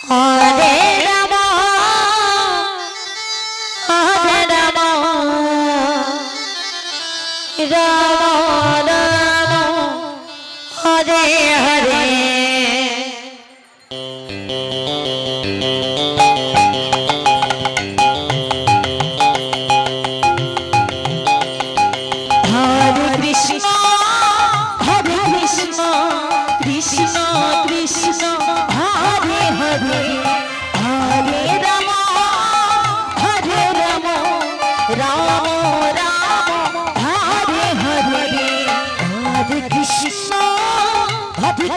Hare Ram Hare Ram Ram Ram Hare Hare Hare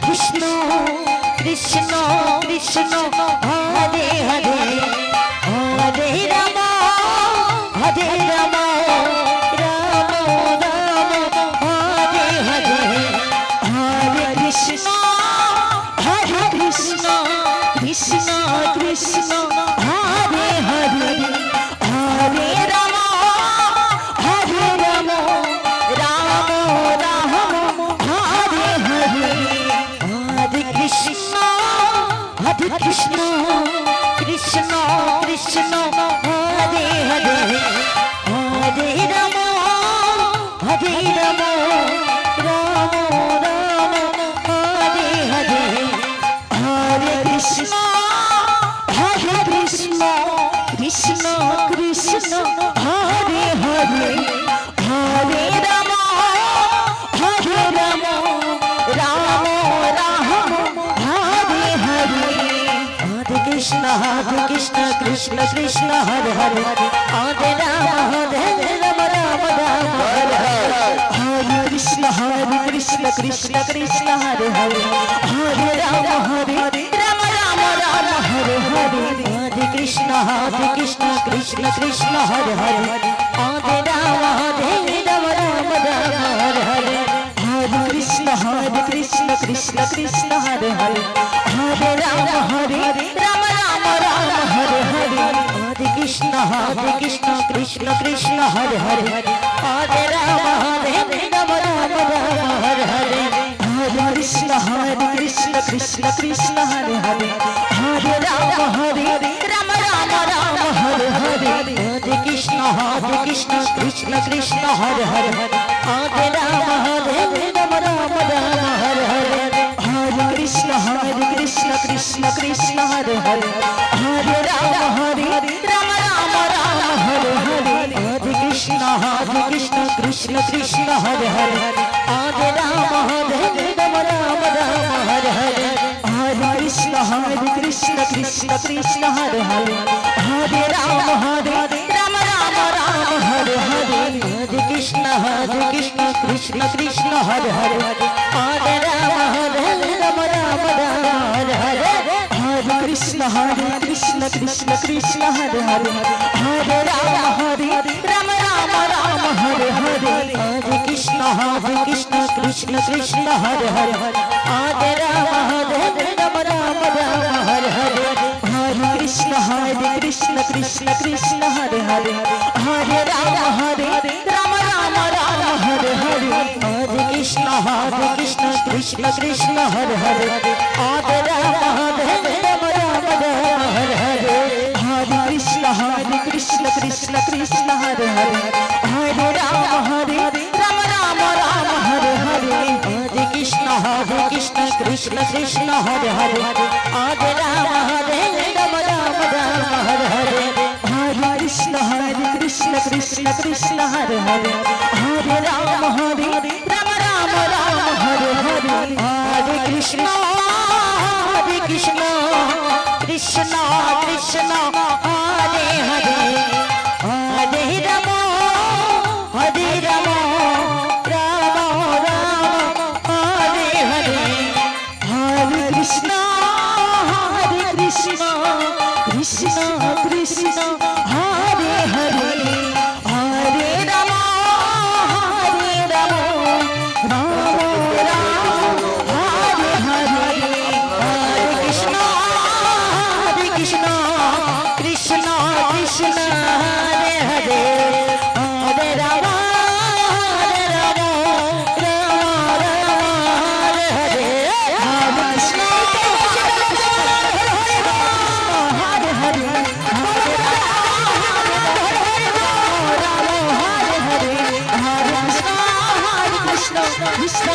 Krishna Krishna Krishna Hare Hare Hare Ram Ram Ram Hare Hare Hare Krishna Krishna Krishna Hare Hare Hare Ram Ram Ram Hare Hare Hare Krishna Krishna Krishna Hare Hare Hare Ram Ram Ram Hare Hare Hare Krishna Krishna Krishna Hare Hare Hare Ram Ram Ram Hare Hare Hare Krishna Krishna Krishna Hare Hare Hare Ram Ram Ram Hare Hare Hare Krishna Krishna Krishna Hare Hare Hare Ram Ram Ram Hare Hare Hare Krishna Krishna Krishna Hare Hare Hare Ram Ram Ram Hare Hare Hare Krishna Krishna Krishna Hare Hare Hare Ram Ram Ram Hare Hare Hare Krishna Krishna Krishna Hare Hare Hare Ram Ram Hare Hare Hare Krishna Krishna Krishna Hare Hare Hare Ram Ram Ram Hare Hare Hare Krishna Krishna Krishna Hare Hare Hare Ram Ram Hare Hare Hare Krishna Krishna Krishna Hare Hare Hare Ram Ram Ram Hare Hare Hare Krishna Krishna Krishna Hare Hare Hare Ram Ram Hare Hare Hare Krishna Krishna Krishna Hare Hare Hare Ram Ram Ram Hare Hare Hare Krishna Krishna Krishna Hare Hare Hare Ram Ram Hare Hare Hare Krishna Krishna Krishna Hare Hare Hare Ram Ram Ram Hare Hare Hare Krishna Krishna Krishna Hare Hare Hare Ram Ram Hare Hare Hare Krishna Krishna Krishna Hare Hare Hare Ram Ram Ram Hare Hare Hare Krishna Krishna Krishna Hare Hare Hare Ram Ram Ram Hare Hare Hare Krishna Krishna Krishna Hare Hare Hare Ram Ram Ram Hare Hare Hare Krishna Krishna Krishna Hare Hare Hare Ram Ram Ram Hare Hare Hare Krishna Krishna Krishna Hare Hare Hare Ram Ram Ram Hare Hare Hare Krishna Krishna Krishna Hare Hare Hare Ram Ram Hare Hare Hare Krishna Krishna Krishna Hare Hare Hare Ram Ram Ram Hare Hare Hare Krishna Krishna Krishna Hare Hare Hare Ram Ram Ram Hare Hare Hare Krishna Krishna Krishna Hare Hare Hare Ram Ram Ram Hare Hare Hare Krishna Krishna